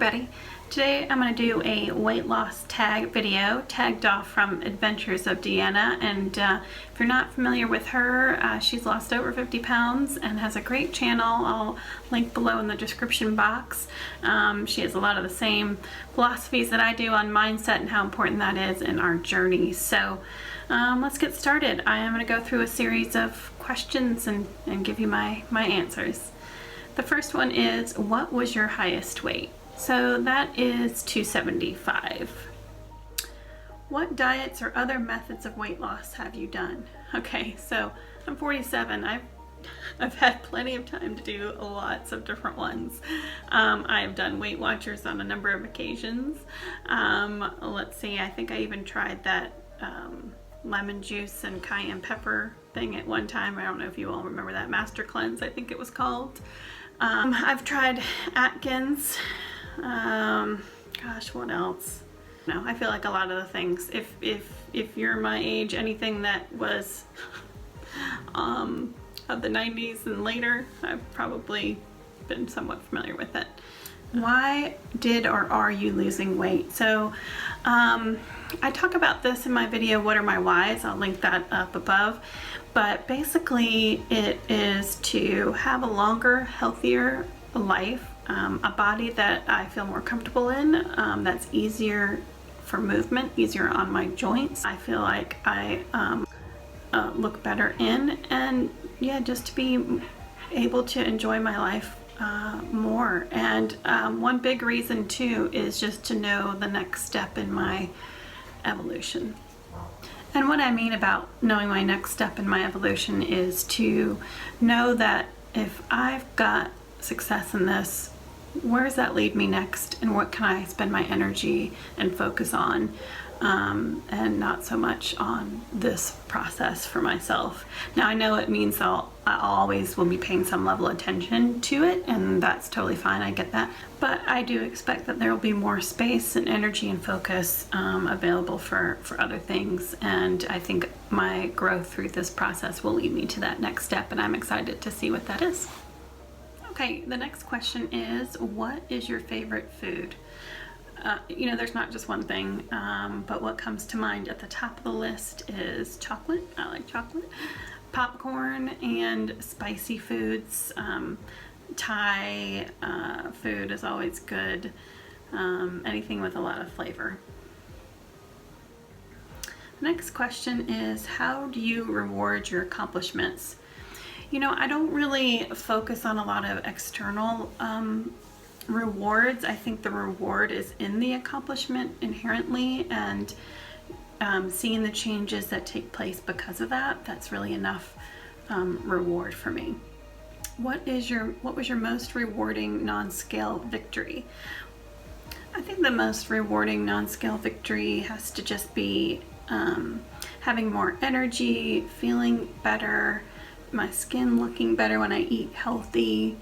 everybody. Today I'm going to do a weight loss tag video tagged off from Adventures of Deanna, and if you're not familiar with her, she's lost over 50 pounds and has a great channel. I'll link below in the description box. She has a lot of the same philosophies that I do on mindset and how important that is in our journey. So let's get started. I am going to go through a series of questions and give you my answers. The first one is, what was your highest weight? So that is 275. What diets or other methods of weight loss have you done? Okay, so I'm 47. I've had plenty of time to do lots of different ones. I have done Weight Watchers on a number of occasions. Let's see, I think I even tried that lemon juice and cayenne pepper thing at one time. I don't know if you all remember that, Master Cleanse, I think it was called. I've tried Atkins. Gosh, what else? No, I feel like a lot of the things, if you're my age, anything that was of the 90s and later, I've probably been somewhat familiar with it. Why did or are you losing weight? So I talk about this in my video, What Are My Whys? I'll link that up above. But basically it is to have a longer, healthier life, a body that I feel more comfortable in, that's easier for movement, easier on my joints. I feel like I look better in, and yeah, just to be able to enjoy my life more. And one big reason too is just to know the next step in my evolution. And what I mean about knowing my next step in my evolution is to know that if I've got success in this, where does that lead me next, and what can I spend my energy and focus on, and not so much on this process for myself. Now I know it means I always will be paying some level of attention to it, and that's totally fine, I get that, but I do expect that there will be more space and energy and focus available for other things, and I think my growth through this process will lead me to that next step, and I'm excited to see what that is. Okay, the next question is, what is your favorite food? You know, there's not just one thing, but what comes to mind at the top of the list is chocolate. I like chocolate. Popcorn and spicy foods. Thai food is always good. Anything with a lot of flavor. The next question is, how do you reward your accomplishments? You know, I don't really focus on a lot of external rewards. I think the reward is in the accomplishment inherently, and seeing the changes that take place because of that, that's really enough reward for me. What was your most rewarding non-scale victory? I think the most rewarding non-scale victory has to just be having more energy, feeling better, my skin looking better when I eat healthy,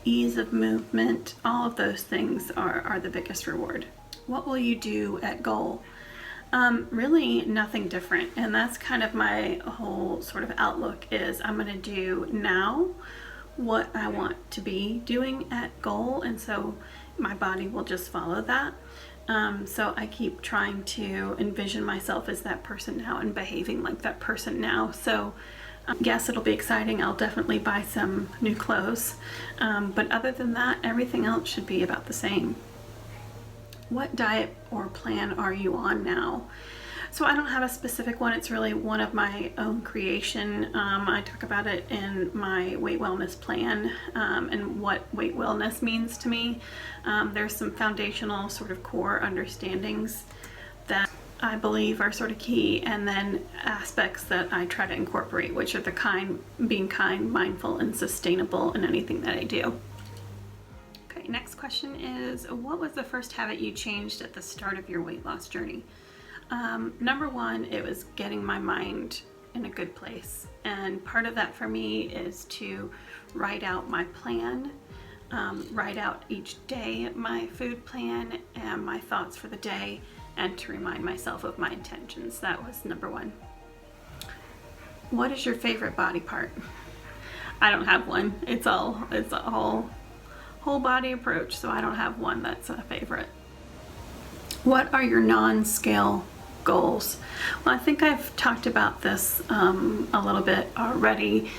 ease of movement. All of those things are the biggest reward. What will you do at goal? Really nothing different, and that's kind of my whole sort of outlook, is I'm going to do now what I want to be doing at goal, and so my body will just follow that. So I keep trying to envision myself as that person now and behaving like that person now. So yes, it'll be exciting. I'll definitely buy some new clothes. But other than that, everything else should be about the same. What diet or plan are you on now? So I don't have a specific one. It's really one of my own creation. I talk about it in my weight wellness plan, and what weight wellness means to me. There's some foundational sort of core understandings that I believe are sort of key, and then aspects that I try to incorporate, which are being kind, mindful, and sustainable in anything that I do. Okay, next question is, what was the first habit you changed at the start of your weight loss journey? Number one, it was getting my mind in a good place, and part of that for me is to write out my plan, write out each day my food plan and my thoughts for the day, and to remind myself of my intentions. That was number one. What is your favorite body part? I don't have one. It's a whole whole body approach, so I don't have one that's a favorite. What are your non-scale goals? Well, I think I've talked about this a little bit already.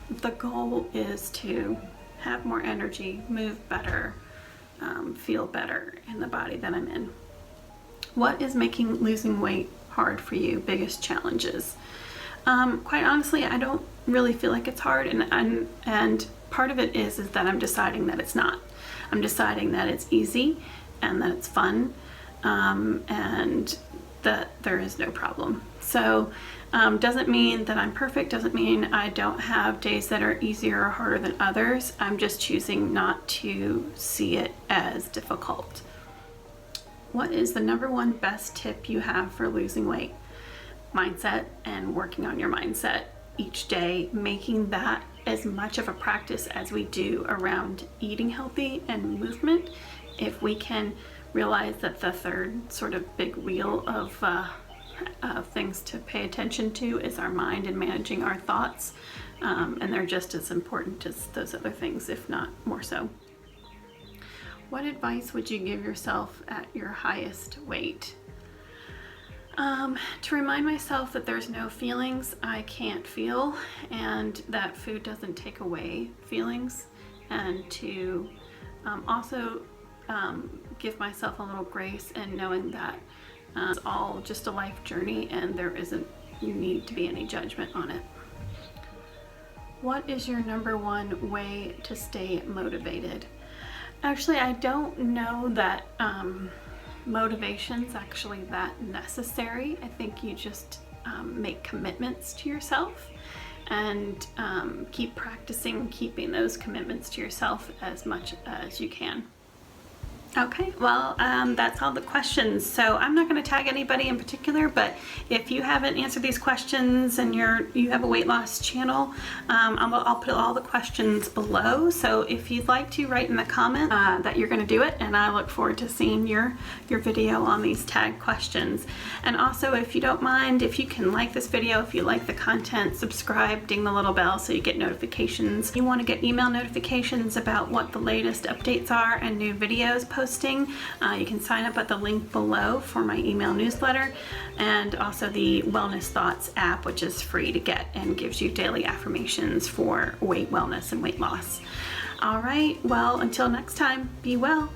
The goal is to have more energy, move better, feel better in the body that I'm in. What is making losing weight hard for you? Biggest challenges? Quite honestly, I don't really feel like it's hard, and part of it is that I'm deciding that it's not. I'm deciding that it's easy and that it's fun, and that there is no problem. So doesn't mean that I'm perfect, doesn't mean I don't have days that are easier or harder than others. I'm just choosing not to see it as difficult. What is the number one best tip you have for losing weight? Mindset, and working on your mindset each day, making that as much of a practice as we do around eating healthy and movement. If we can realize that the third sort of big wheel of things to pay attention to is our mind and managing our thoughts, and they're just as important as those other things, if not more so. What advice would you give yourself at your highest weight? To remind myself that there's no feelings I can't feel, and that food doesn't take away feelings, and to also give myself a little grace and knowing that it's all just a life journey and there isn't need to be any judgment on it. What is your number one way to stay motivated? Actually, I don't know that motivation's actually that necessary. I think you just make commitments to yourself and keep practicing keeping those commitments to yourself as much as you can. Okay, well, that's all the questions. So I'm not going to tag anybody in particular, but if you haven't answered these questions and you have a weight loss channel, I'll put all the questions below. So if you'd like to, write in the comment that you're going to do it, and I look forward to seeing your video on these tag questions. And also, if you don't mind, if you can like this video, if you like the content, subscribe, ding the little bell so you get notifications. If you want to get email notifications about what the latest updates are and new videos posted, you can sign up at the link below for my email newsletter, and also the Wellness Thoughts app, which is free to get and gives you daily affirmations for weight wellness and weight loss. All right, well, until next time, be well.